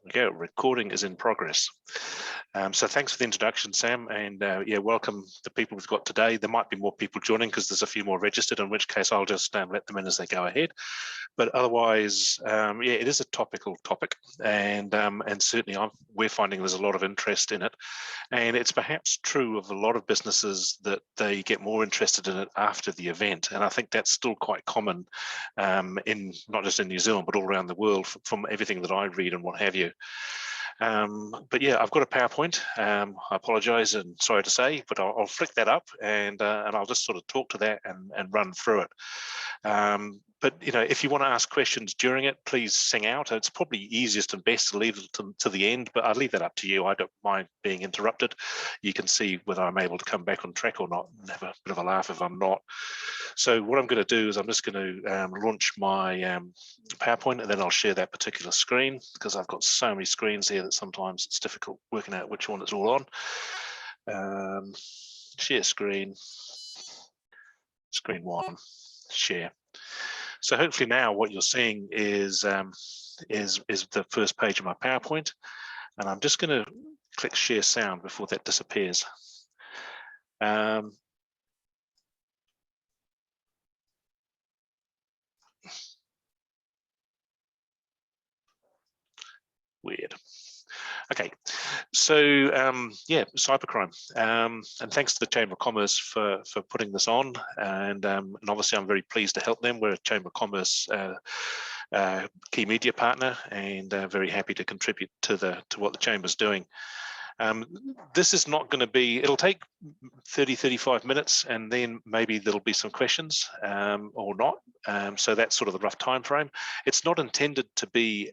Okay, recording is in progress. So thanks for the introduction, Sam, and yeah, welcome the people we've got today. There might be more people joining because there's a few more registered, in which case I'll just let them in as they go ahead. But otherwise, yeah, it is a topical topic, and certainly we're finding there's a lot of interest in it. And it's perhaps true of a lot of businesses that they get more interested in it after the event. And I think that's still quite common in not just in New Zealand, but all around the world from everything that I read and what have you. But yeah, I've got a PowerPoint. I apologize and sorry to say, but I'll flick that up and I'll just sort of talk to that and run through it. But you know, if you want to ask questions during it, please sing out. It's probably easiest and best to leave it to the end, but I'll leave that up to you. I don't mind being interrupted. You can see whether I'm able to come back on track or not and have a bit of a laugh if I'm not. So what I'm going to do is I'm just going to launch my PowerPoint, and then I'll share that particular screen because I've got so many screens here that sometimes it's difficult working out which one it's all on. Share screen, screen one, share. So hopefully now what you're seeing is the first page of my PowerPoint, and I'm just going to click share sound before that disappears. Weird. Okay, so yeah, cybercrime, and thanks to the Chamber of Commerce for putting this on, and obviously I'm very pleased to help them. We're a Chamber of Commerce key media partner, and very happy to contribute to what the Chamber's doing. This is not going to be, it'll take 30-35 minutes, and then maybe there'll be some questions or not. So that's sort of the rough time frame. It's not intended to be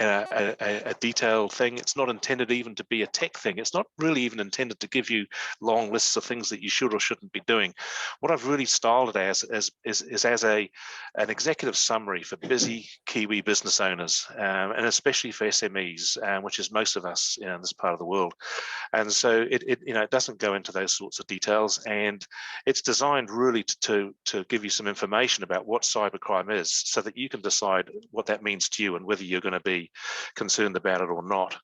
a detailed thing. It's not intended even to be a tech thing. It's not really even intended to give you long lists of things that you should or shouldn't be doing. What I've really styled it as an executive summary for busy Kiwi business owners, and especially for SMEs, which is most of us in this part of the world. And so it doesn't go into those sorts of details, and it's designed really to give you some information about what cybercrime is, so that you can decide what that means to you and whether you're going to be concerned about it or not.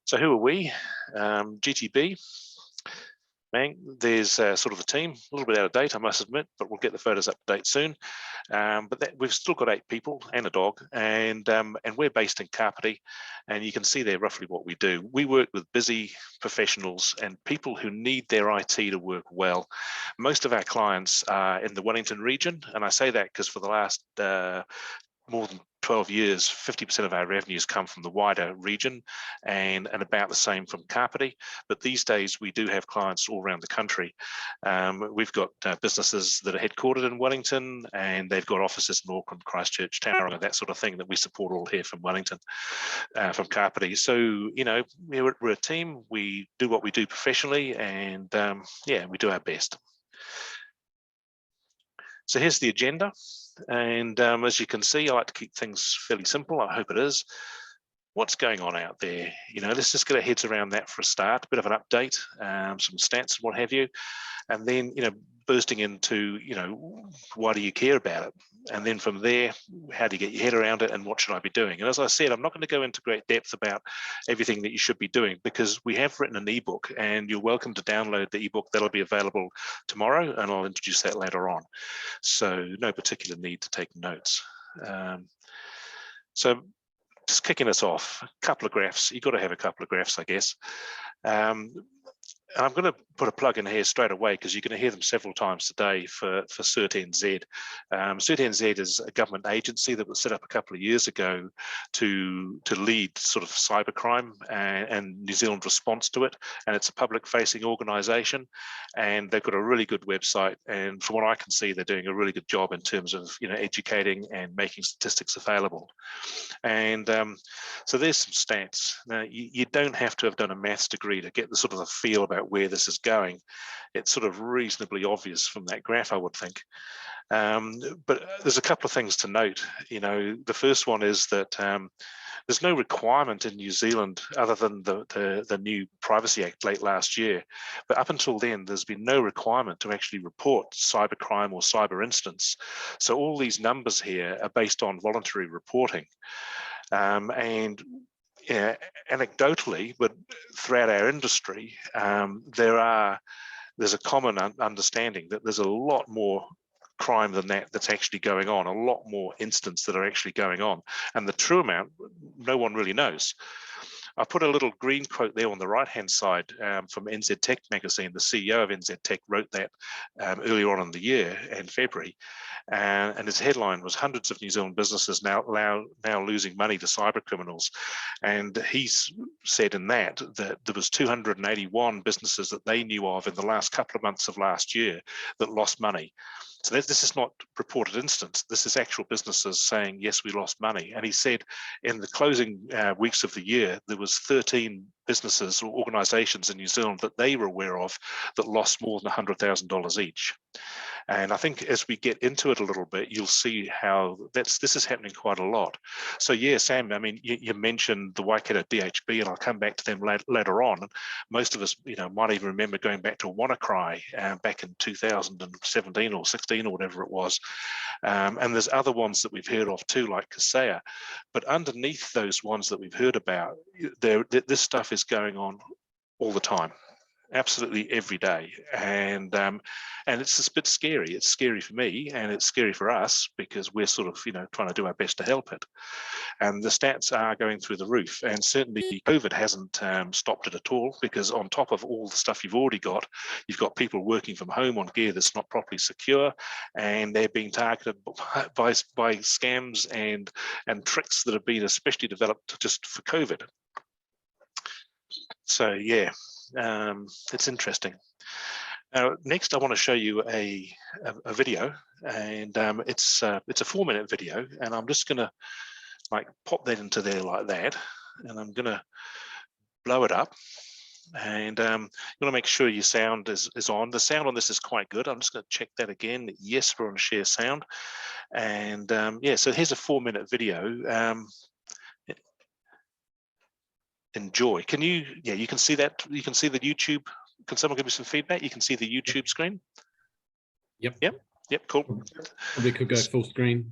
So who are we? GTB. There's sort of a team, a little bit out of date, I must admit, but we'll get the photos up to date soon. But we've still got 8 people and a dog, and we're based in Kapiti, and you can see there roughly what we do. We work with busy professionals and people who need their IT to work well. Most of our clients are in the Wellington region, and I say that because for the last more than 12 years, 50% of our revenues come from the wider region, and about the same from Kapiti. But these days we do have clients all around the country. We've got businesses that are headquartered in Wellington, and they've got offices in Auckland, Christchurch, Tauranga, that sort of thing that we support all here from Wellington, from Kapiti. So, you know, we're a team, we do what we do professionally, and yeah, we do our best. So here's the agenda. And as you can see, I like to keep things fairly simple. I hope it is. What's going on out there? You know, let's just get our heads around that for a start, a bit of an update, some stats and what have you. And then, you know, bursting into, you know, why do you care about it? And then from there, how do you get your head around it and what should I be doing? And as I said, I'm not going to go into great depth about everything that you should be doing, because we have written an ebook, and you're welcome to download the ebook. That'll be available tomorrow, and I'll introduce that later on. So no particular need to take notes. So just kicking us off, a couple of graphs. You've got to have a couple of graphs, I guess. And I'm going to put a plug in here straight away, because you're going to hear them several times today for CertNZ. CertNZ is a government agency that was set up a couple of years ago to lead sort of cybercrime and New Zealand's response to it. And it's a public-facing organisation, and they've got a really good website. And from what I can see, they're doing a really good job in terms of, you know, educating and making statistics available. And so there's some stats. Now, you don't have to have done a maths degree to get the sort of the feel about where this is going, it's sort of reasonably obvious from that graph, I would think. But there's a couple of things to note. The first one is that there's no requirement in New Zealand other than the new Privacy Act late last year. But up until then, there's been no requirement to actually report cybercrime or cyber incidents. So all these numbers here are based on voluntary reporting. And anecdotally, but throughout our industry, there's a common understanding that there's a lot more crime than that's actually going on, a lot more incidents that are actually going on. And the true amount, no one really knows. I put a little green quote there on the right-hand side from NZ Tech magazine. The CEO of NZ Tech wrote that earlier on in the year, in February, and his headline was "Hundreds of New Zealand businesses now losing money to cyber criminals." And he's said in that there was 281 businesses that they knew of in the last couple of months of last year that lost money. So this is not reported incidents. This is actual businesses saying, yes, we lost money. And he said in the closing weeks of the year, there was 13 businesses or organizations in New Zealand that they were aware of that lost more than $100,000 each. And I think as we get into it a little bit, you'll see how this is happening quite a lot. So yeah, Sam, I mean, you mentioned the Waikato DHB, and I'll come back to them later on. Most of us, might even remember going back to WannaCry back in 2017 or 16 or whatever it was. And there's other ones that we've heard of too, like Kaseya. But underneath those ones that we've heard about, this stuff is going on all the time. Absolutely every day, and it's a bit scary. It's scary for me, and it's scary for us because we're sort of trying to do our best to help it. And the stats are going through the roof, and certainly COVID hasn't stopped it at all, because on top of all the stuff you've already got, you've got people working from home on gear that's not properly secure, and they're being targeted by scams and tricks that have been especially developed just for COVID. So yeah. It's interesting. Next, I want to show you a video, and it's a 4-minute video, and I'm just going to pop that into there like that, and I'm going to blow it up, and you want to make sure your sound is on. The sound on this is quite good. I'm just going to check that again. Yes, we're on share sound, and yeah. So here's a 4-minute video. Enjoy. Can you? Yeah, you can see that. You can see the YouTube. Can someone give me some feedback? You can see the YouTube screen. Yep. Cool. Probably could go full screen.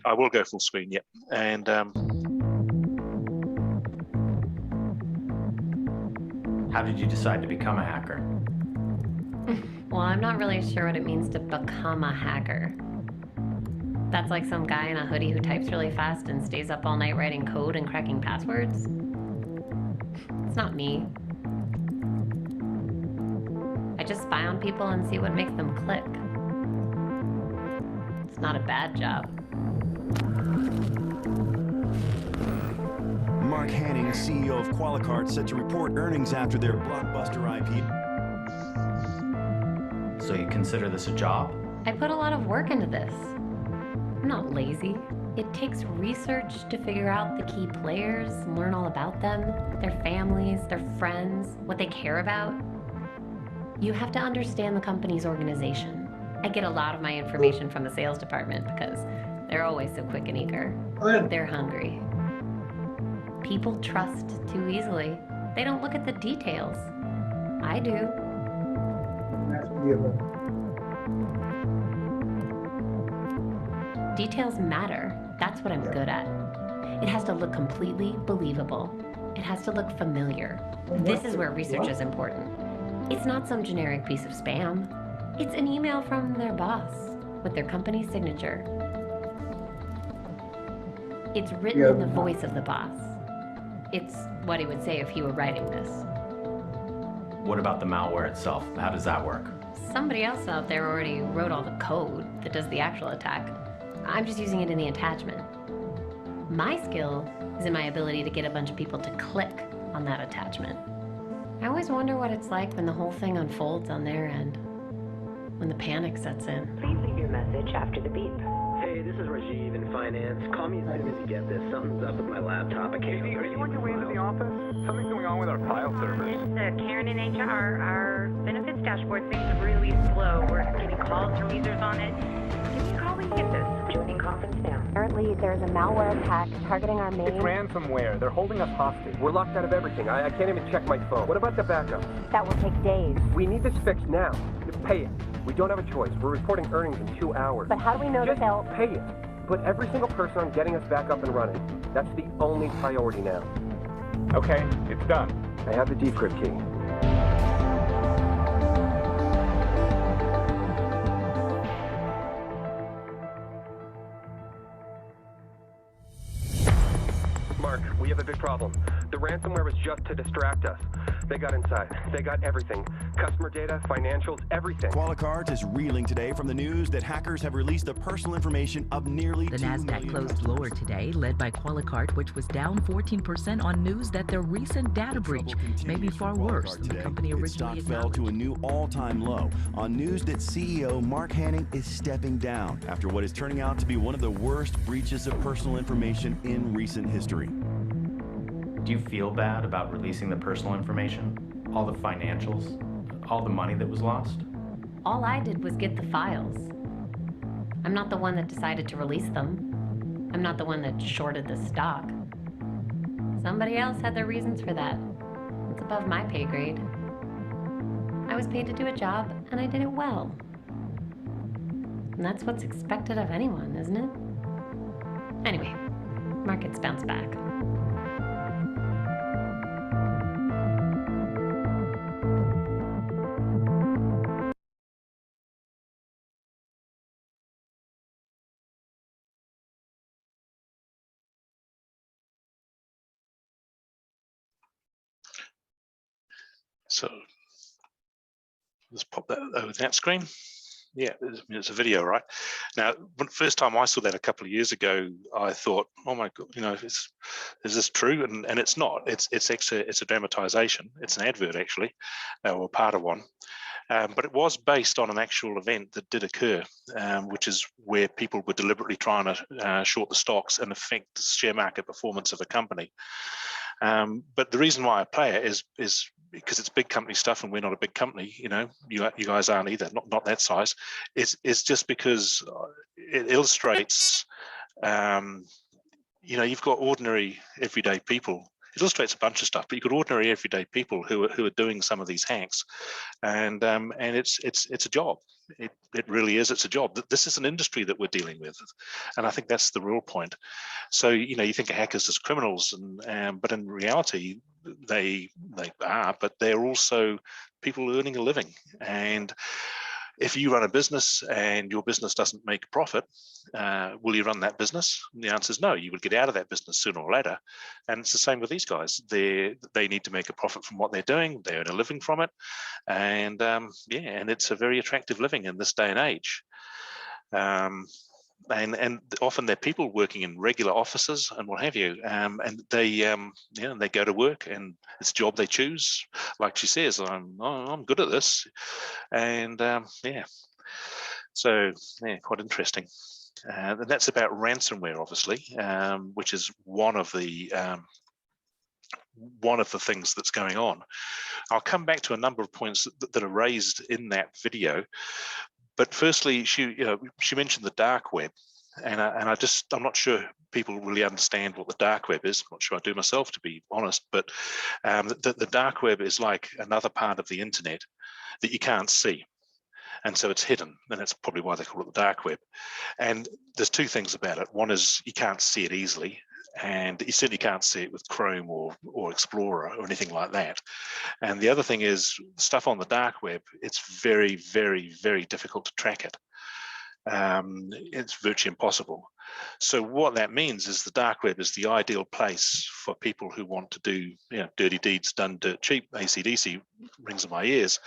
I will go full screen. Yep. And how did you decide to become a hacker? Well, I'm not really sure what it means to become a hacker. That's like some guy in a hoodie who types really fast and stays up all night writing code and cracking passwords. It's not me. I just spy on people and see what makes them click. It's not a bad job. Mark Hanning, CEO of Qualicart, set to report earnings after their blockbuster IPO. So you consider this a job? I put a lot of work into this. I'm not lazy. It takes research to figure out the key players, learn all about them, their families, their friends, what they care about. You have to understand the company's organization. I get a lot of my information from the sales department because they're always so quick and eager. They're hungry. People trust too easily. They don't look at the details. I do. Details matter. That's what I'm good at. It has to look completely believable. It has to look familiar. This is where research is important. It's not some generic piece of spam. It's an email from their boss with their company signature. It's written in the voice of the boss. It's what he would say if he were writing this. What about the malware itself? How does that work? Somebody else out there already wrote all the code that does the actual attack. I'm just using it in the attachment. My skill is in my ability to get a bunch of people to click on that attachment. I always wonder what it's like when the whole thing unfolds on their end, when the panic sets in. Please leave your message after the beep. Hey, this is Rajiv in finance. Call me as soon as you get this. Something's up with my laptop. I can't. Katie, are you on your way to the office? Something's going on with our file servers. It's Karen in HR. Our benefits dashboard seems really slow. We're getting calls from users on it. Give me a call when you get this. Joining conference now. Apparently, there's a malware attack targeting our main. It's ransomware. They're holding us hostage. We're locked out of everything. I can't even check my phone. What about the backup? That will take days. We need this fixed now. You pay it. We don't have a choice. We're reporting earnings in 2 hours. But how do we know that Just they'll... pay it. Put every single person on getting us back up and running. That's the only priority now. Okay, it's done. I have the decrypt key. Mark, we have a big problem. The ransomware was just to distract us. They got inside. They got everything. Customer data, financials, everything. Qualicards is reeling today from the news that hackers have released the personal information of nearly The 2 Nasdaq million closed lower today, led by Qualicard, which was down 14% on news that their recent data breach may be far worse than the company Its stock originally fell to a acknowledged. new all-time low on news that CEO Mark Hanning is stepping down after what is turning out to be one of the worst breaches of personal information in recent history. Do you feel bad about releasing the personal information? All the financials? All the money that was lost? All I did was get the files. I'm not the one that decided to release them. I'm not the one that shorted the stock. Somebody else had their reasons for that. It's above my pay grade. I was paid to do a job, and I did it well. And that's what's expected of anyone, isn't it? Anyway, markets bounce back. So let's pop that over that screen. Yeah, it's a video, right? Now, when first time I saw that a couple of years ago, I thought, oh my God, you know, is this true? And it's not. It's actually a dramatization. It's an advert actually, or part of one. But it was based on an actual event that did occur, which is where people were deliberately trying to short the stocks and affect the share market performance of a company. But the reason why I play it is because it's big company stuff and we're not a big company, you know, you guys aren't either, not that size. It's just because it illustrates, you know, you've got ordinary everyday people. It illustrates a bunch of stuff, but you've got ordinary everyday people who are doing some of these hacks, and it's a job. It really is. It's a job. This is an industry that we're dealing with, and I think that's the real point. So you know, you think of hackers as criminals, but in reality, they are, but they're also people earning a living. And if you run a business and your business doesn't make profit, will you run that business? And the answer is no. You would get out of that business sooner or later. And it's the same with these guys. They need to make a profit from what they're doing. They earn a living from it, and yeah, and it's a very attractive living in this day and age. And often they're people working in regular offices and what have you, and they they go to work and it's a job they choose. Like she says, I'm good at this, and yeah, so yeah, quite interesting. And that's about ransomware, obviously, which is one of the things that's going on. I'll come back to a number of points that are raised in that video. But firstly, she mentioned the dark web, and I'm not sure people really understand what the dark web is. I'm not sure I do myself, to be honest. But the dark web is like another part of the internet that you can't see, and so it's hidden, and that's probably why they call it the dark web. And there's two things about it. One is you can't see it easily, and you certainly can't see it with Chrome or Explorer or anything like that. And the other thing is stuff on the dark web, it's very, very, very difficult to track it. It's virtually impossible. So what that means is the dark web is the ideal place for people who want to do, dirty deeds done dirt cheap. AC/DC rings in my ears.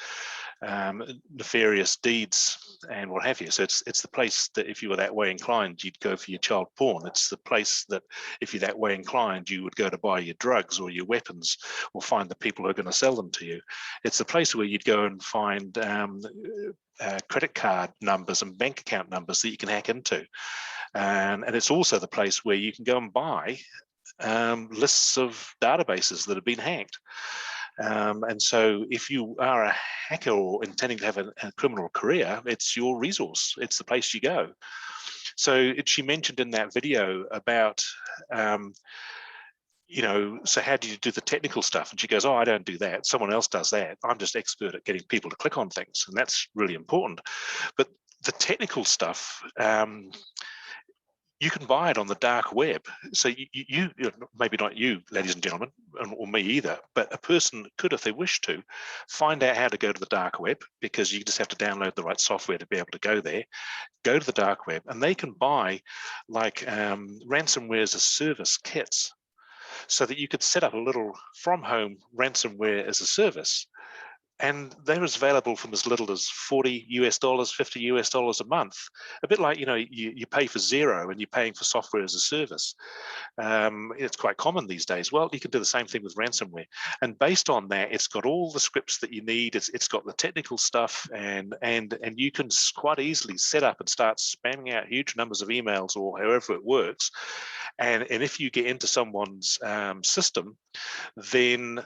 Nefarious deeds and what have you. So it's the place that if you were that way inclined, you'd go for your child porn. It's the place that if you're that way inclined, you would go to buy your drugs or your weapons or find the people who are going to sell them to you. It's the place where you'd go and find credit card numbers and bank account numbers that you can hack into. And it's also the place where you can go and buy lists of databases that have been hacked. And so if you are a hacker or intending to have a criminal career, it's your resource. It's the place you go. So she mentioned in that video about, you know, so how do you do the technical stuff? And she goes, oh, I don't do that. Someone else does that. I'm just expert at getting people to click on things. And that's really important. But the technical stuff, you can buy it on the dark web. So you maybe not you, ladies and gentlemen, or me either, but a person could, if they wish to, find out how to go to the dark web, because you just have to download the right software to be able to go there, go to the dark web, and they can buy like ransomware as a service kits, so that you could set up a little from home ransomware as a service. And they're available from as little as $40 US, $50 US a month. A bit like, you know, you pay for Xero and you're paying for software as a service. It's quite common these days. Well, you can do the same thing with ransomware. And based on that, it's got all the scripts that you need. It's got the technical stuff, and you can quite easily set up and start spamming out huge numbers of emails, or however it works. And if you get into someone's system, then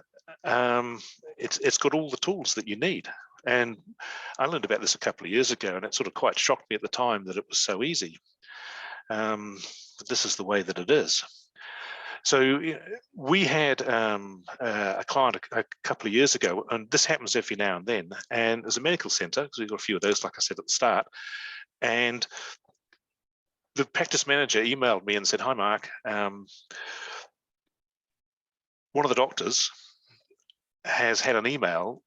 it's got all the tools that you need. And I learned about this a couple of years ago, and it sort of quite shocked me at the time that it was so easy. But this is the way that it is. So we had a client a couple of years ago, and this happens every now and then, and there's a medical center, because we've got a few of those, like I said at the start, and the practice manager emailed me and said, hi, Mark, one of the doctors has had an email,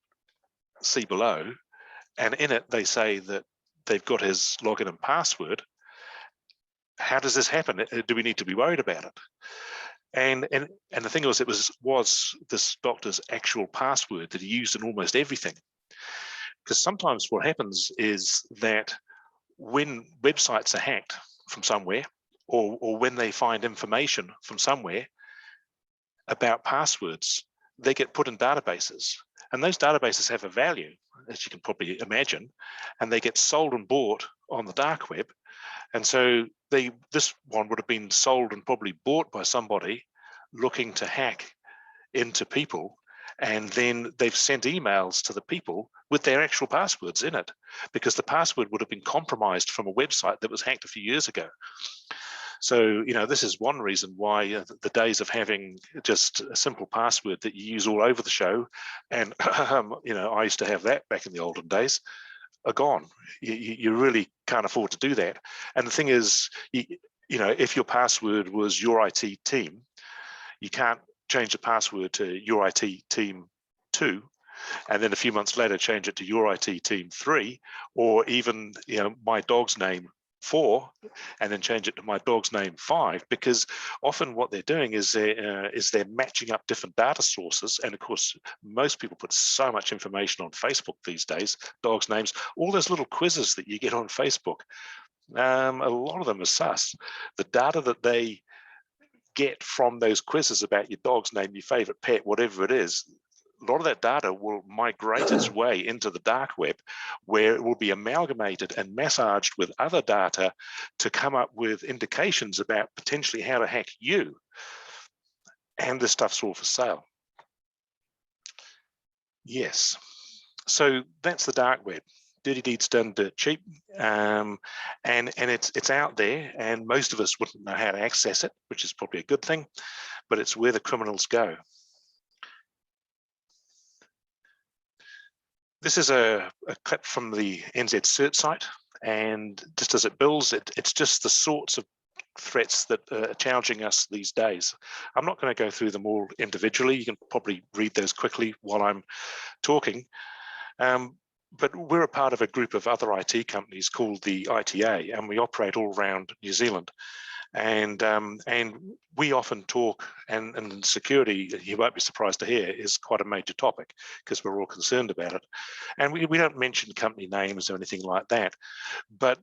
see below, and in it they say that they've got his login and password. How does this happen? Do we need to be worried about it? And the thing was, it was this doctor's actual password that he used in almost everything. Because sometimes what happens is that when websites are hacked from somewhere, or when they find information from somewhere about passwords, they get put in databases, and those databases have a value, as you can probably imagine, and they get sold and bought on the dark web. And so this one would have been sold and probably bought by somebody looking to hack into people, and then they've sent emails to the people with their actual passwords in it, because the password would have been compromised from a website that was hacked a few years ago. So, you know, this is one reason why the days of having just a simple password that you use all over the show, and, you know, I used to have that back in the olden days, are gone. You really can't afford to do that. And the thing is, you know, if your password was your IT team, you can't change the password to your IT team 2, and then a few months later change it to your IT team 3, or even, you know, my dog's name 4, and then change it to my dog's name 5, because often what they're doing is they're matching up different data sources. And of course, most people put so much information on Facebook these days, dogs' names, all those little quizzes that you get on Facebook. A lot of them are sus. The data that they get from those quizzes about your dog's name, your favorite pet, whatever it is, a lot of that data will migrate its way into the dark web, where it will be amalgamated and massaged with other data to come up with indications about potentially how to hack you. And this stuff's all for sale. Yes, so that's the dark web. Dirty deeds done dirt cheap, and it's out there, and most of us wouldn't know how to access it, which is probably a good thing, but it's where the criminals go. This is a clip from the NZ CERT site, and just as it builds, it's just the sorts of threats that are challenging us these days. I'm not going to go through them all individually. You can probably read those quickly while I'm talking. But we're a part of a group of other IT companies called the ITA, and we operate all around New Zealand. And we often talk, and security, you won't be surprised to hear, is quite a major topic, because we're all concerned about it. And we don't mention company names or anything like that. But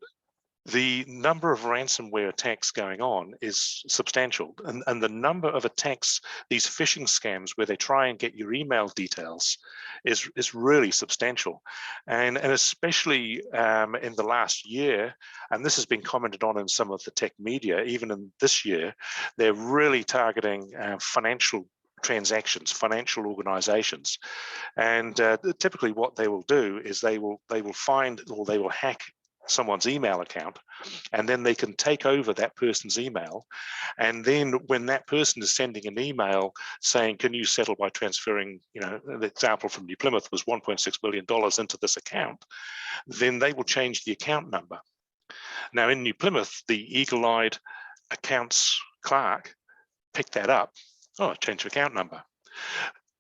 the number of ransomware attacks going on is substantial, and the number of attacks, these phishing scams where they try and get your email details, is really substantial, and especially in the last year, and this has been commented on in some of the tech media, even in this year, they're really targeting financial transactions, financial organizations, and typically what they will do is they will find, or they will hack someone's email account, and then they can take over that person's email, and then when that person is sending an email saying, can you settle by transferring, you know, the example from New Plymouth was $1.6 million into this account, then they will change the account number. Now in New Plymouth, the eagle-eyed accounts clerk picked that up. Oh, change your account number.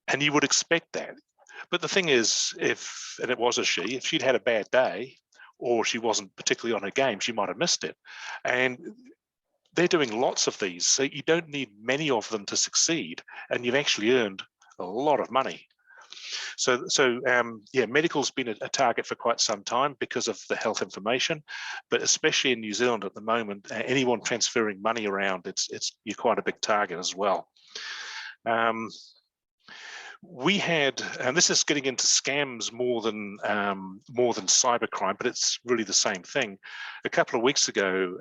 And you would expect that. But the thing is, and it was a she, if she'd had a bad day, or she wasn't particularly on her game, she might have missed it. And they're doing lots of these, so you don't need many of them to succeed, and you've actually earned a lot of money. So yeah, medical's been a target for quite some time because of the health information, but especially in New Zealand at the moment, anyone transferring money around, you're quite a big target as well. We had, and this is getting into scams more than cybercrime, but it's really the same thing. A couple of weeks ago,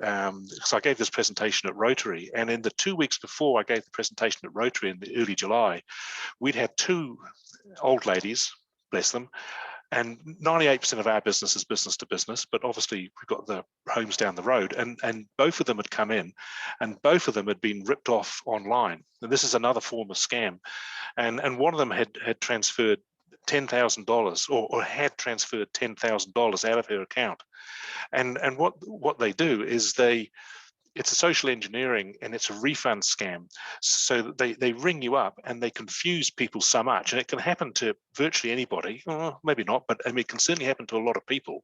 so I gave this presentation at Rotary, and in the 2 weeks before I gave the presentation at Rotary in the early July, we'd had two old ladies, bless them, and 98% of our business is business to business, but obviously we've got the homes down the road, and both of them had come in, and both of them had been ripped off online. And this is another form of scam. And one of them had transferred $10,000 or had transferred $10,000 out of her account. And what they do is it's a social engineering, and it's a refund scam. So they ring you up and they confuse people so much, and it can happen to virtually anybody. Well, maybe not, but I mean, it can certainly happen to a lot of people.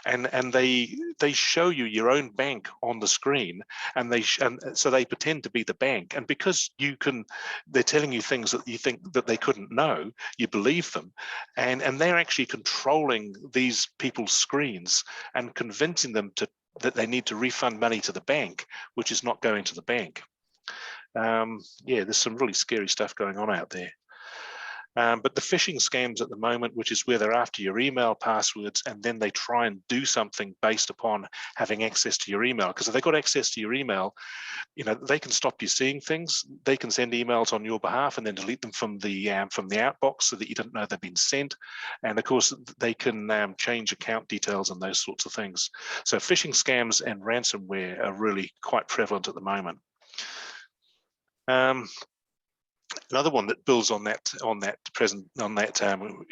And they show you your own bank on the screen, and so they pretend to be the bank. And because they're telling you things that you think that they couldn't know, you believe them, and they're actually controlling these people's screens and convincing them that they need to refund money to the bank, which is not going to the bank. Yeah, there's some really scary stuff going on out there. But the phishing scams at the moment, which is where they're after your email passwords, and then they try and do something based upon having access to your email. Because if they've got access to your email, you know, they can stop you seeing things. They can send emails on your behalf and then delete them from the outbox so that you didn't know they've been sent. And of course, they can change account details and those sorts of things. So phishing scams and ransomware are really quite prevalent at the moment. Another one that builds on that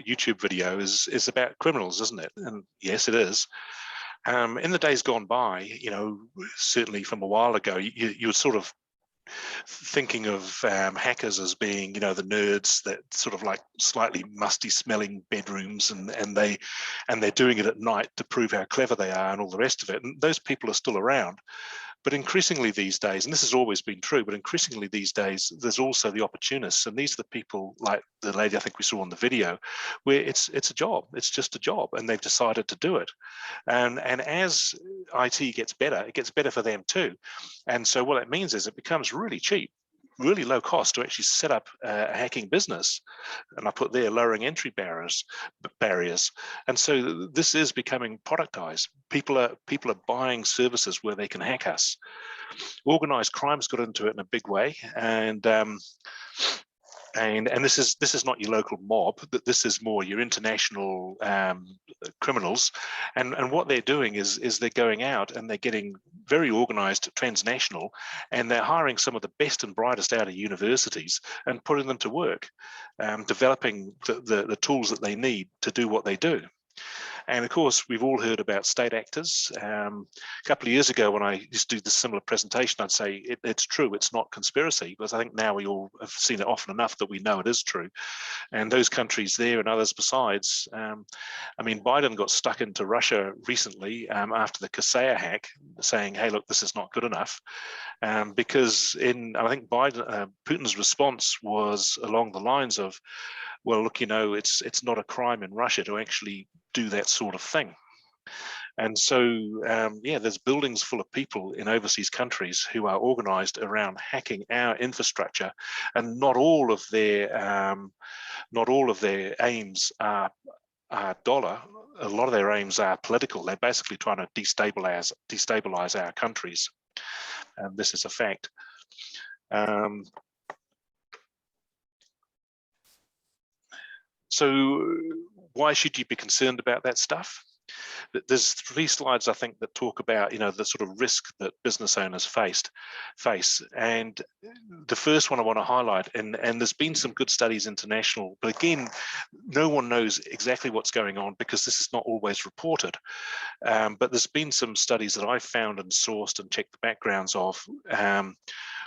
YouTube video is about criminals, isn't it? And yes, it is. In the days gone by, you know, certainly from a while ago, you were sort of thinking of hackers as being, you know, the nerds that sort of like slightly musty smelling bedrooms, and they're doing it at night to prove how clever they are and all the rest of it. And those people are still around. But increasingly these days, and this has always been true, but increasingly these days, there's also the opportunists. And these are the people like the lady I think we saw on the video, where it's a job, it's just a job, and they've decided to do it. And as IT gets better, it gets better for them too. And so what it means is it becomes really cheap, really low cost to actually set up a hacking business. And I put there lowering entry barriers. And so this is becoming productized. People are buying services where they can hack us. Organized crime's got into it in a big way. And this is not your local mob, but this is more your international criminals. And what they're doing is they're going out and they're getting very organized, transnational, and they're hiring some of the best and brightest out of universities and putting them to work, developing the tools that they need to do what they do. And of course, we've all heard about state actors. A couple of years ago, when I used to do this similar presentation, I'd say it's true, it's not conspiracy, because I think now we all have seen it often enough that we know it is true. And those countries there and others besides, I mean, Biden got stuck into Russia recently after the Kaseya hack, saying, hey, look, this is not good enough. Because I think Putin's response was along the lines of, well, look, you know, it's not a crime in Russia to actually do that sort of thing. And so, yeah, there's buildings full of people in overseas countries who are organized around hacking our infrastructure, and not all of their aims are dollar. A lot of their aims are political. They're basically trying to destabilize our countries. And this is a fact. So why should you be concerned about that stuff? There's 3 slides, I think, that talk about, you know, the sort of risk that business owners face. And the first one I want to highlight, and there's been some good studies international, but again, no one knows exactly what's going on because this is not always reported. But there's been some studies that I found and sourced and checked the backgrounds of,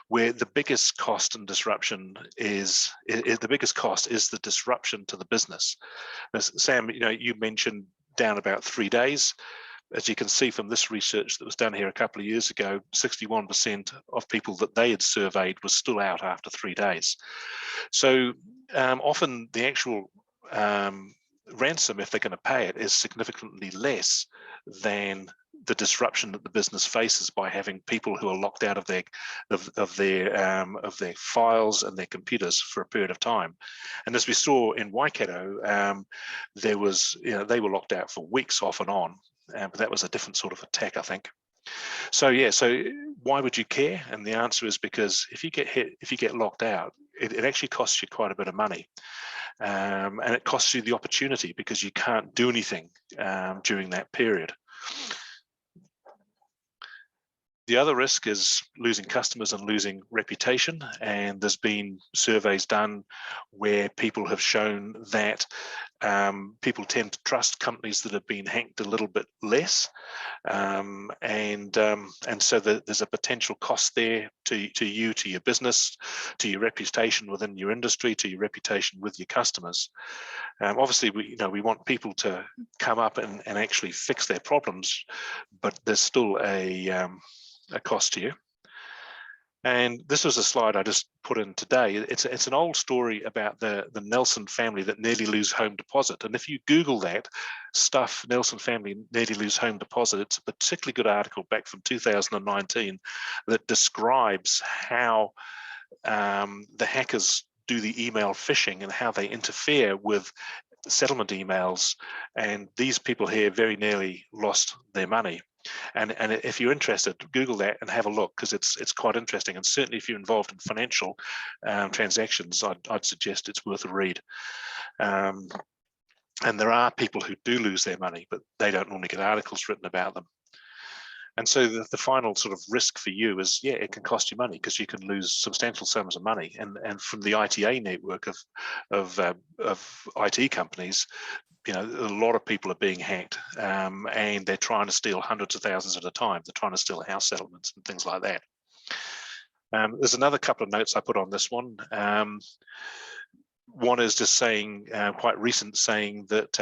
where the biggest cost and disruption is the disruption to the business. As Sam, you know, you mentioned down about 3 days. As you can see from this research that was done here a couple of years ago, 61% of people that they had surveyed was still out after 3 days. So often the actual ransom, if they're going to pay it, is significantly less than the disruption that the business faces by having people who are locked out of their files and their computers for a period of time. And as we saw in Waikato, there was, you know, they were locked out for weeks off and on, but that was a different sort of attack, I think. So yeah, so why would you care? And the answer is because if you get hit, if you get locked out, it actually costs you quite a bit of money. And it costs you the opportunity because you can't do anything during that period. The other risk is losing customers and losing reputation. And there's been surveys done where people have shown that people tend to trust companies that have been hacked a little bit less. And so there's a potential cost there to you, to your business, to your reputation within your industry, to your reputation with your customers. Obviously, we want people to come up and actually fix their problems, but there's still a cost to you. And this was a slide I just put in today. It's an old story about the Nelson family that nearly lose home deposit. And if you Google that stuff, Nelson family nearly lose home deposit, it's a particularly good article back from 2019 that describes how the hackers do the email phishing and how they interfere with settlement emails. And these people here very nearly lost their money. And if you're interested, Google that and have a look, because it's quite interesting. And certainly if you're involved in financial transactions, I'd suggest it's worth a read. And there are people who do lose their money, but they don't normally get articles written about them. And so the final sort of risk for you is, yeah, it can cost you money because you can lose substantial sums of money. And from the ITA network of IT companies, you know, a lot of people are being hacked, and they're trying to steal hundreds of thousands at a time. They're trying to steal house settlements and things like that. There's another couple of notes I put on this one. One is just saying, quite recent, saying that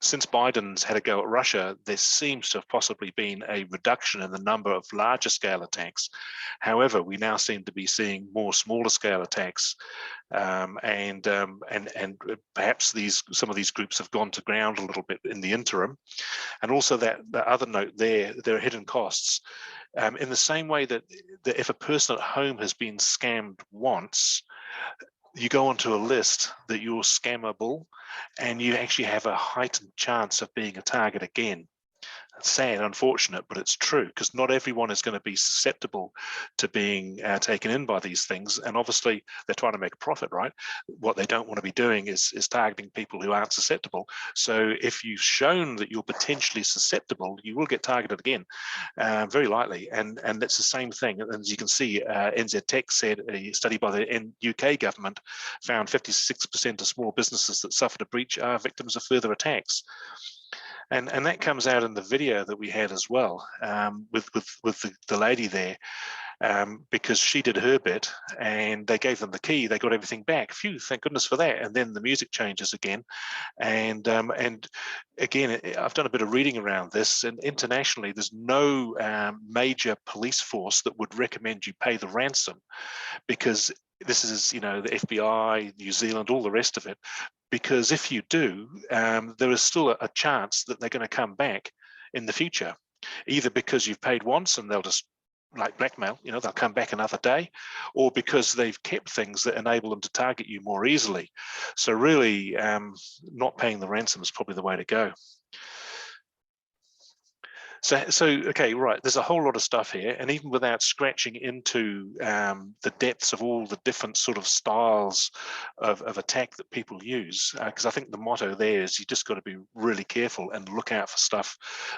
since Biden's had a go at Russia, there seems to have possibly been a reduction in the number of larger scale attacks. However, we now seem to be seeing more smaller scale attacks, and perhaps some of these groups have gone to ground a little bit in the interim. And also that other note there are hidden costs. In the same way that if a person at home has been scammed once, you go onto a list that you're scammable, and you actually have a heightened chance of being a target again. It's sad, unfortunate, but it's true, because not everyone is going to be susceptible to being taken in by these things. And obviously, they're trying to make a profit, right? What they don't want to be doing is targeting people who aren't susceptible. So if you've shown that you're potentially susceptible, you will get targeted again, very likely. And that's the same thing. And as you can see, NZ Tech said a study by the UK government found 56% of small businesses that suffered a breach are victims of further attacks. And that comes out in the video that we had as well, with the lady there. because she did her bit and they gave them the key, they got everything back. Phew, thank goodness for that. And then the music changes again. And again, I've done a bit of reading around this, and internationally, there's no major police force that would recommend you pay the ransom, because this is, you know, the FBI, New Zealand, all the rest of it. Because if you do, there is still a chance that they're going to come back in the future, either because you've paid once and they'll just, like blackmail, you know, they'll come back another day, or because they've kept things that enable them to target you more easily. So really, not paying the ransom is probably the way to go. So okay, right, there's a whole lot of stuff here, and even without scratching into the depths of all the different sort of styles of attack that people use, because I think the motto there is you just got to be really careful and look out for stuff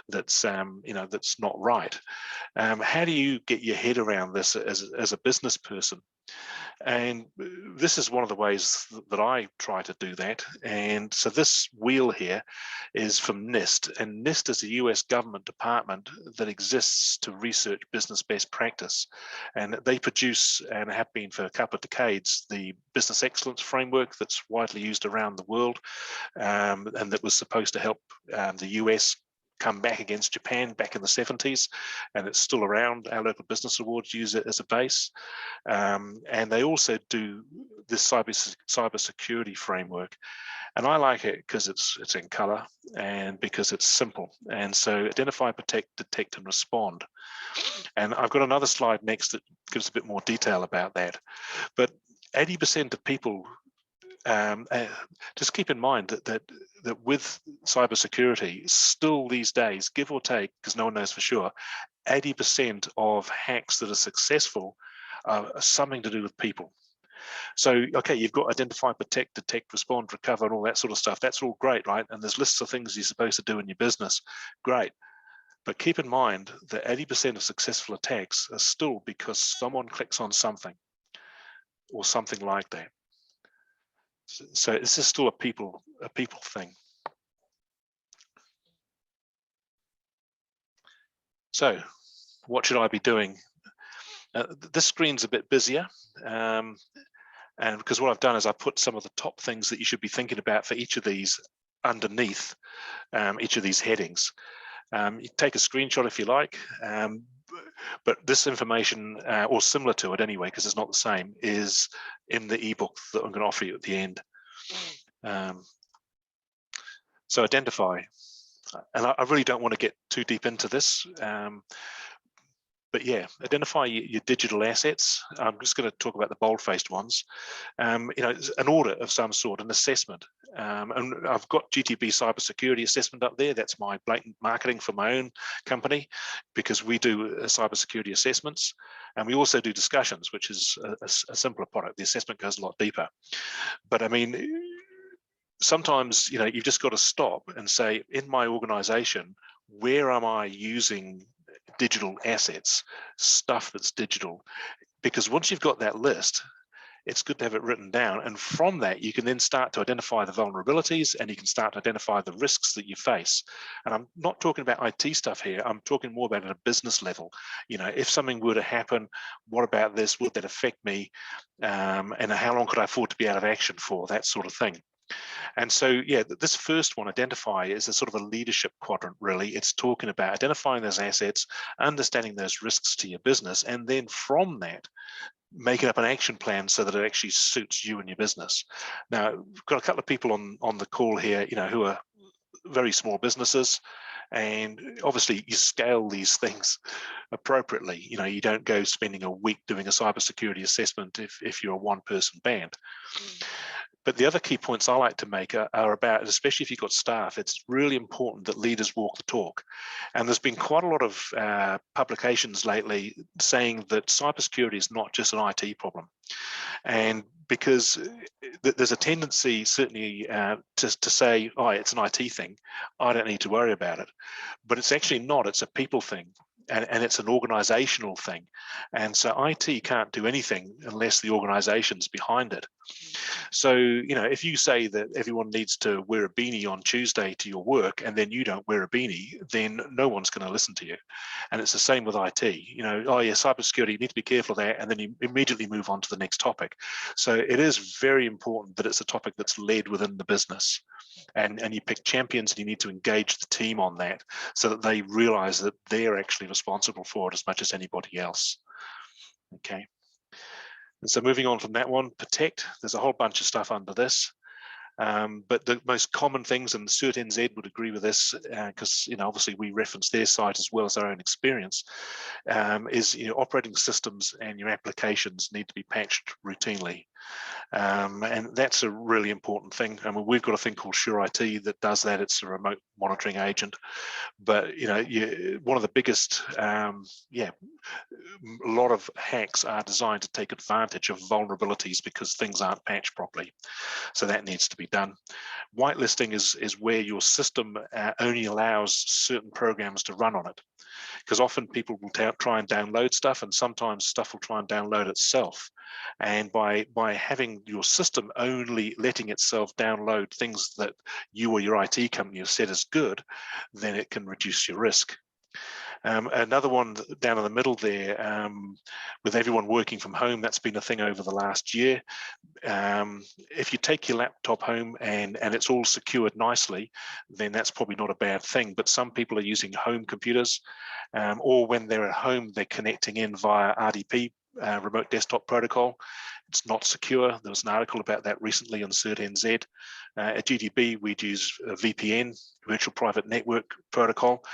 that's you know, that's not right. How do you get your head around this as a business person? And this is one of the ways that I try to do that. And so this wheel here is from NIST, and NIST is a US government department that exists to research business best practice. And they produce, and have been for a couple of decades, the business excellence framework that's widely used around the world, and that was supposed to help the US come back against Japan back in the 70s, and it's still around. Our local business awards use it as a base, and they also do this cyber security framework, and I like it because it's in color and because it's simple. And so identify, protect, detect, and respond. And I've got another slide next that gives a bit more detail about that. But 80% of people, just keep in mind that with cybersecurity, still these days, give or take, because no one knows for sure, 80% of hacks that are successful are something to do with people. So, okay, you've got identify, protect, detect, respond, recover, and all that sort of stuff. That's all great, right? And there's lists of things you're supposed to do in your business. Great. But keep in mind that 80% of successful attacks are still because someone clicks on something or something like that. So this is still a people thing. So what should I be doing? This screen's a bit busier, and because what I've done is I put some of the top things that you should be thinking about for each of these underneath each of these headings. You take a screenshot if you like, but this information, or similar to it anyway, because it's not the same, is in the ebook that I'm going to offer you at the end. So identify, and I really don't want to get too deep into this, but yeah, identify your digital assets. I'm just going to talk about the bold-faced ones. You know, an audit of some sort, an assessment. And I've got GTB cybersecurity assessment up there. That's my blatant marketing for my own company, because we do cybersecurity assessments, and we also do discussions, which is a simpler product. The assessment goes a lot deeper. But I mean, sometimes, you know, you've just got to stop and say, in my organization, where am I using digital assets, stuff that's digital? Because once you've got that list, it's good to have it written down, and from that you can then start to identify the vulnerabilities, and you can start to identify the risks that you face. And I'm not talking about IT stuff here, I'm talking more about at a business level. You know, if something were to happen, what about this? Would that affect me? And how long could I afford to be out of action for? That sort of thing. And so, yeah, this first one, identify, is a sort of a leadership quadrant, really. It's talking about identifying those assets, understanding those risks to your business, and then from that, making up an action plan so that it actually suits you and your business. Now, we've got a couple of people on the call here, you know, who are very small businesses, and obviously you scale these things appropriately. You know, you don't go spending a week doing a cybersecurity assessment if you're a one-person band. But the other key points I like to make are about, especially if you've got staff, it's really important that leaders walk the talk. And there's been quite a lot of publications lately saying that cybersecurity is not just an IT problem. And because there's a tendency, certainly, to say, oh, it's an IT thing, I don't need to worry about it. But it's actually not, it's a people thing. And it's an organizational thing. And so IT can't do anything unless the organization's behind it. So, you know, if you say that everyone needs to wear a beanie on Tuesday to your work, and then you don't wear a beanie, then no one's going to listen to you. And it's the same with IT. You know, oh yeah, cybersecurity, you need to be careful of that, and then you immediately move on to the next topic. So it is very important that it's a topic that's led within the business, and you pick champions, and you need to engage the team on that so that they realize that they're actually responsible for it as much as anybody else. Okay. And so moving on from that one, protect, there's a whole bunch of stuff under this. But the most common things, and CertNZ would agree with this, because you know, obviously we reference their site as well as our own experience, is, you know, operating systems and your applications need to be patched routinely. And that's a really important thing. I mean, we've got a thing called SureIT that does that. It's a remote monitoring agent. But you know, one of the biggest, a lot of hacks are designed to take advantage of vulnerabilities because things aren't patched properly. So that needs to be done. Whitelisting is where your system only allows certain programs to run on it, because often people will try and download stuff, and sometimes stuff will try and download itself. And by having your system only letting itself download things that you or your IT company have said is good, then it can reduce your risk. Another one down in the middle there, with everyone working from home, that's been a thing over the last year. If you take your laptop home and it's all secured nicely, then that's probably not a bad thing. But some people are using home computers, or when they're at home, they're connecting in via RDP, remote desktop protocol. It's not secure. There was an article about that recently on CertNZ. At GDB, we'd use a VPN, virtual private network protocol.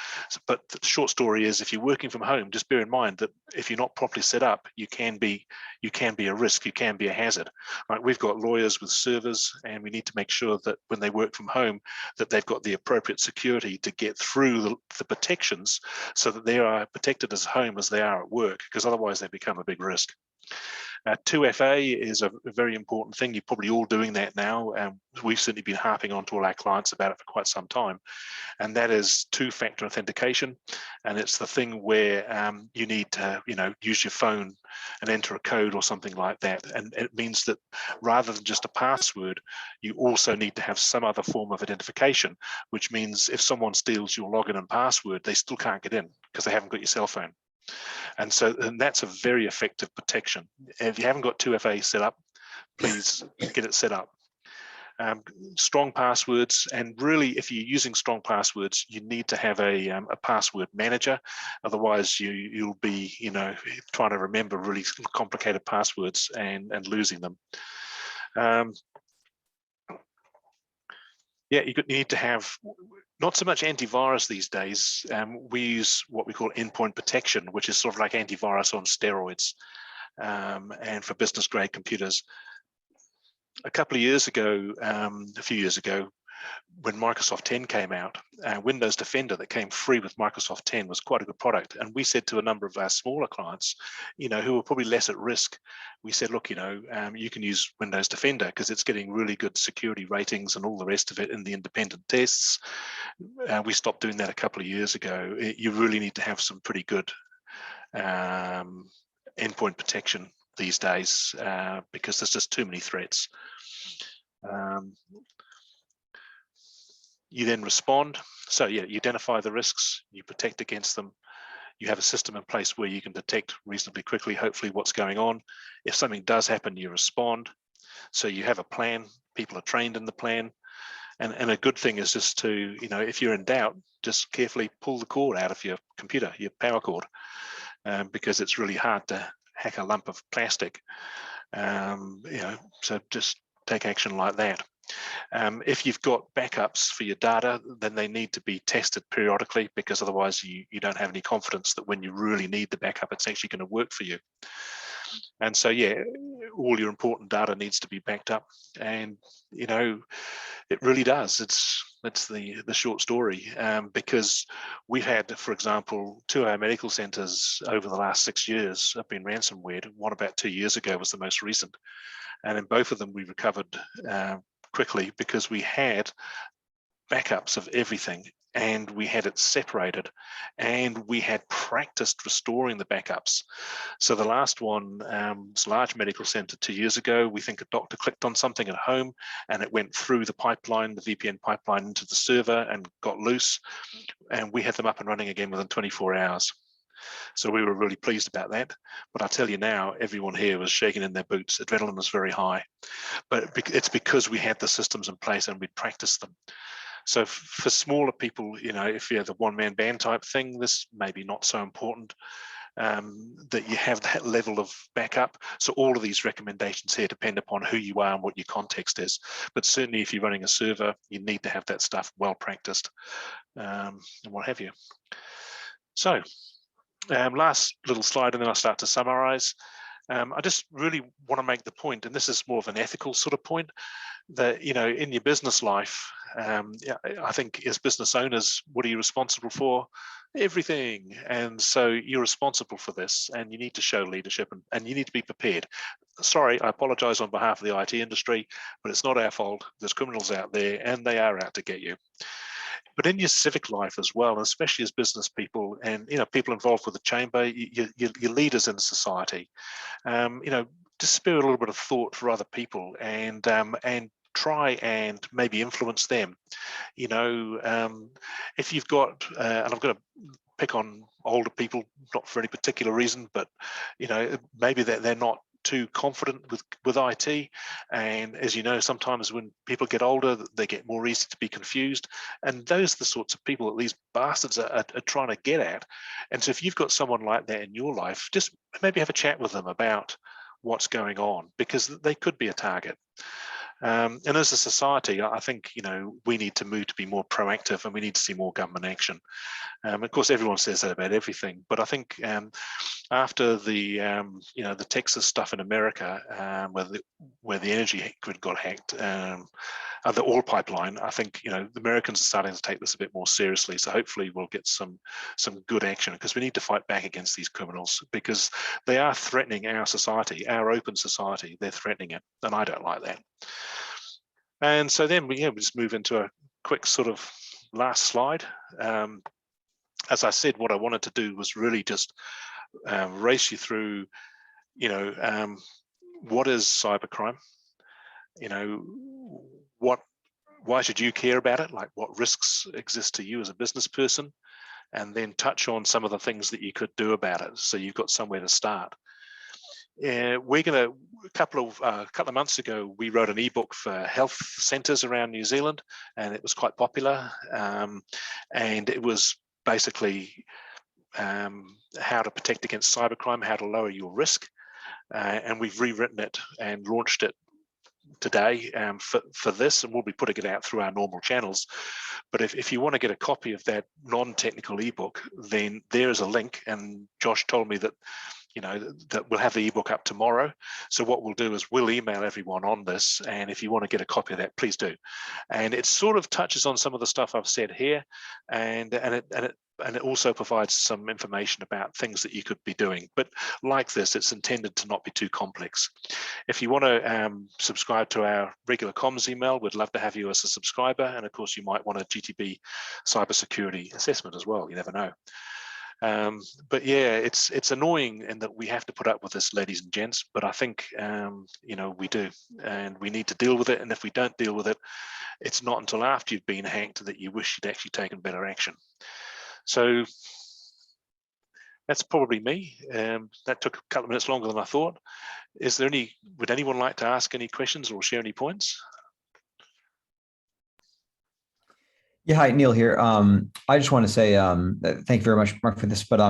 But the short story is, if you're working from home, just bear in mind that if you're not properly set up, you can be a risk, you can be a hazard. Right? We've got lawyers with servers, and we need to make sure that when they work from home, that they've got the appropriate security to get through the protections, so that they are protected as home as they are at work, because otherwise they become a big risk. 2FA is a very important thing. You're probably all doing that now, and we've certainly been harping on to all our clients about it for quite some time. And that is two-factor authentication, and it's the thing where you need to, you know, use your phone and enter a code or something like that. And it means that rather than just a password, you also need to have some other form of identification, which means if someone steals your login and password, they still can't get in because they haven't got your cell phone. And that's a very effective protection. If you haven't got 2FA set up, please get it set up. Strong passwords, and really, if you're using strong passwords, you need to have a password manager. Otherwise, you'll be, you know, trying to remember really complicated passwords and losing them. Yeah, you need to have not so much antivirus these days. We use what we call endpoint protection, which is sort of like antivirus on steroids, and for business grade computers. A couple of years ago, a few years ago, when Microsoft 10 came out, Windows Defender that came free with Microsoft 10 was quite a good product. And we said to a number of our smaller clients, you know, who were probably less at risk, we said, look, you know, you can use Windows Defender because it's getting really good security ratings and all the rest of it in the independent tests. We stopped doing that a couple of years ago. You really need to have some pretty good endpoint protection these days, because there's just too many threats. You then respond. So yeah, you identify the risks, you protect against them. You have a system in place where you can detect reasonably quickly, hopefully, what's going on. If something does happen, you respond. So you have a plan, people are trained in the plan. And a good thing is just to, you know, if you're in doubt, just carefully pull the cord out of your computer, your power cord, because it's really hard to hack a lump of plastic. You know, so just take action like that. If you've got backups for your data, then they need to be tested periodically, because otherwise you don't have any confidence that when you really need the backup, it's actually going to work for you. And so, yeah, all your important data needs to be backed up, and you know, it really does. That's the short story, because we've had, for example, 2 of our medical centres over the last 6 years have been ransomware. One about 2 years ago was the most recent, and in both of them we recovered quickly because we had backups of everything and we had it separated, and we had practiced restoring the backups. So the last one was a large medical center 2 years ago. We think a doctor clicked on something at home and it went through the pipeline, the VPN pipeline, into the server and got loose, and we had them up and running again within 24 hours. So we were really pleased about that. But I tell you now, everyone here was shaking in their boots. Adrenaline was very high, but it's because we had the systems in place and we practiced them. So for smaller people, you know, if you're the one-man band type thing, this may be not so important that you have that level of backup. So all of these recommendations here depend upon who you are and what your context is. But certainly if you're running a server, you need to have that stuff well practiced and what have you. So last little slide, and then I'll start to summarize. I just really want to make the point, and this is more of an ethical sort of point, that, you know, in your business life, I think as business owners, what are you responsible for? Everything. And so you're responsible for this, and you need to show leadership, and you need to be prepared. Sorry, I apologize on behalf of the IT industry, but it's not our fault. There's criminals out there, and they are out to get you. But in your civic life as well, and especially as business people and, you know, people involved with the chamber, your leaders in society, you know, just spare a little bit of thought for other people, and try and maybe influence them. You know, if you've got, and I'm going to pick on older people, not for any particular reason, but, you know, maybe they're not too confident with IT, and as you know, sometimes when people get older, they get more easy to be confused, and those are the sorts of people that these bastards are trying to get at. And so if you've got someone like that in your life, just maybe have a chat with them about what's going on, because they could be a target. And as a society, I think, you know, we need to move to be more proactive, and we need to see more government action. Of course, everyone says that about everything, but I think after the you know, the Texas stuff in America, where the energy grid got hacked, the oil pipeline, I think, you know, the Americans are starting to take this a bit more seriously. So hopefully we'll get some good action, because we need to fight back against these criminals, because they are threatening our society, our open society. They're threatening it, and I don't like that. And so then we just move into a quick sort of last slide. As I said, what I wanted to do was really just race you through, you know, what is cybercrime? You know, why should you care about it? Like, what risks exist to you as a business person? And then touch on some of the things that you could do about it, so you've got somewhere to start. We're going to, a couple of months ago, we wrote an ebook for health centres around New Zealand, and it was quite popular. And it was basically how to protect against cybercrime, how to lower your risk. And we've rewritten it and launched it today for this, and we'll be putting it out through our normal channels. But if you want to get a copy of that non-technical ebook, then there is a link, and Josh told me that, you know, that we'll have the ebook up tomorrow. So what we'll do is we'll email everyone on this, and if you want to get a copy of that, please do. And it sort of touches on some of the stuff I've said here, and it also provides some information about things that you could be doing. But like this, it's intended to not be too complex. If you want to subscribe to our regular comms email, we'd love to have you as a subscriber. And of course, you might want a GTB cybersecurity assessment as well. You never know. But yeah, it's annoying in that we have to put up with this, ladies and gents, but I think, you know, we do, and we need to deal with it. And if we don't deal with it, it's not until after you've been hacked that you wish you'd actually taken better action. So that's probably me. That took a couple of minutes longer than I thought. Is there would anyone like to ask any questions or share any points? Yeah, hi, Neil here. I just want to say thank you very much, Mark, for this. But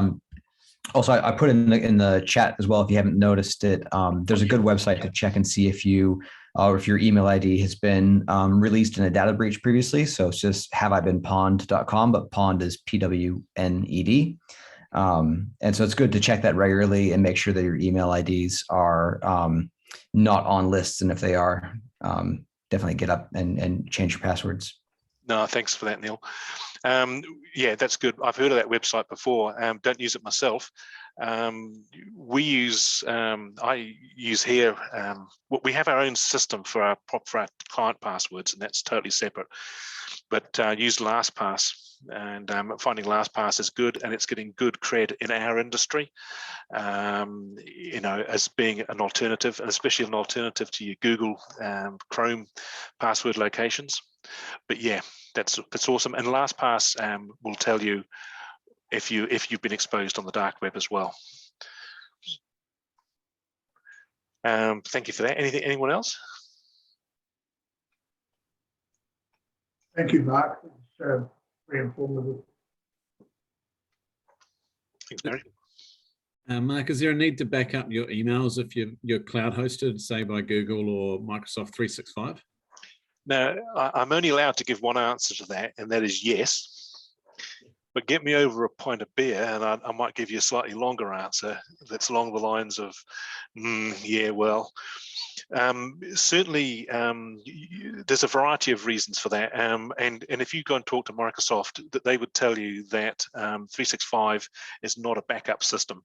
also, I put in the chat as well, if you haven't noticed it, there's a good website to check and see if you or if your email ID has been released in a data breach previously. So it's just haveibeenpwned.com, but pwned is PWNED. And so it's good to check that regularly and make sure that your email IDs are not on lists. And if they are, definitely get up and change your passwords. No, thanks for that, Neil. Yeah, that's good. I've heard of that website before. Don't use it myself. We use, I use here, we have our own system for our client passwords, and that's totally separate. But use LastPass. and finding LastPass is good, and it's getting good cred in our industry, you know, as being an alternative, and especially an alternative to your Google Chrome password locations. But yeah, that's awesome. And LastPass will tell you if you've been exposed on the dark web as well. Thank you for that. Anyone else? Thank you, Mark. It's very informative. Thanks, Barry. Mark, is there a need to back up your emails if you're cloud hosted, say by Google or Microsoft 365? No, I'm only allowed to give one answer to that, and that is yes. But get me over a pint of beer and I might give you a slightly longer answer that's along the lines of, yeah, well, certainly there's a variety of reasons for that. And if you go and talk to Microsoft, that they would tell you that 365 is not a backup system.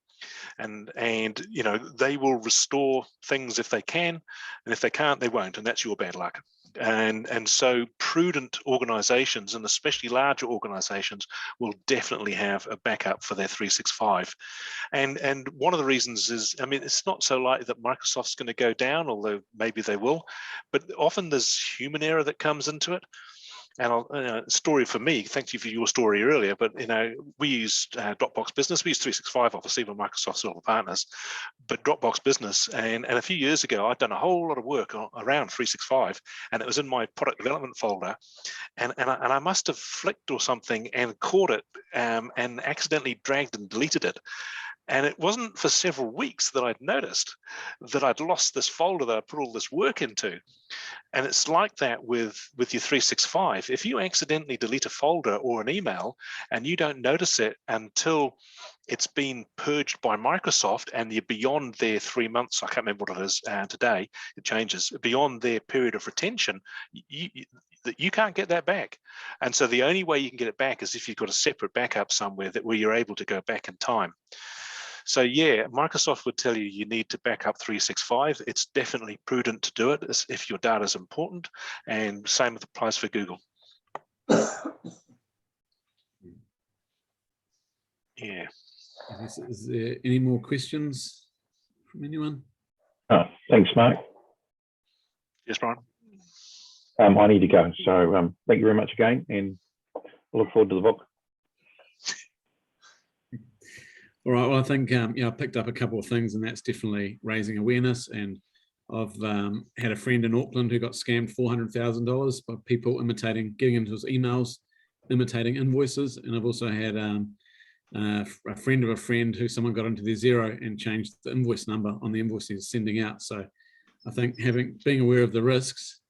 And you know, they will restore things if they can, and if they can't, they won't, and that's your bad luck. And so prudent organizations, and especially larger organizations, will definitely have a backup for their 365. And one of the reasons is, I mean, it's not so likely that Microsoft's going to go down, although maybe they will, but often there's human error that comes into it. And story for me, thank you for your story earlier, but you know, we use Dropbox Business. We use 365, obviously, with Microsoft Silver Partners, but Dropbox Business. And a few years ago, I'd done a whole lot of work around 365, and it was in my product development folder. And I must have flicked or something and caught it and accidentally dragged and deleted it. And it wasn't for several weeks that I'd noticed that I'd lost this folder that I put all this work into. And it's like that with your 365. If you accidentally delete a folder or an email and you don't notice it until it's been purged by Microsoft and you're beyond their 3 months, I can't remember what it is today, it changes, beyond their period of retention, you can't get that back. And so the only way you can get it back is if you've got a separate backup somewhere where you're able to go back in time. So yeah, Microsoft would tell you you need to back up 365. It's definitely prudent to do it if your data is important, and same applies for Google. Yeah. Is there any more questions from anyone? Thanks, Mark. Yes, Brian. I need to go, so thank you very much again, and I look forward to the book. All right. Well, I think I picked up a couple of things, and that's definitely raising awareness. And I've had a friend in Auckland who got scammed $400,000 by people getting into his emails, imitating invoices. And I've also had a friend of a friend who someone got into their Xero and changed the invoice number on the invoice he's sending out. So I think being aware of the risks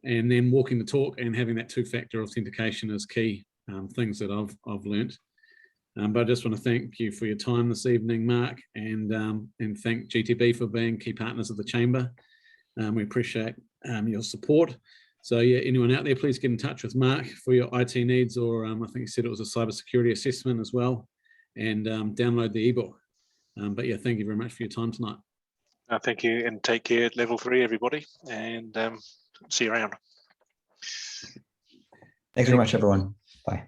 and then walking the talk and having that two-factor authentication is key things that I've learnt. But I just want to thank you for your time this evening, Mark, and thank GTB for being key partners of the Chamber. We appreciate your support. So yeah, anyone out there, please get in touch with Mark for your IT needs, or I think he said it was a cybersecurity assessment as well, and download the ebook. But yeah, thank you very much for your time tonight. Thank you, and take care, level 3, everybody, and see you around. Thanks very much, everyone. Bye.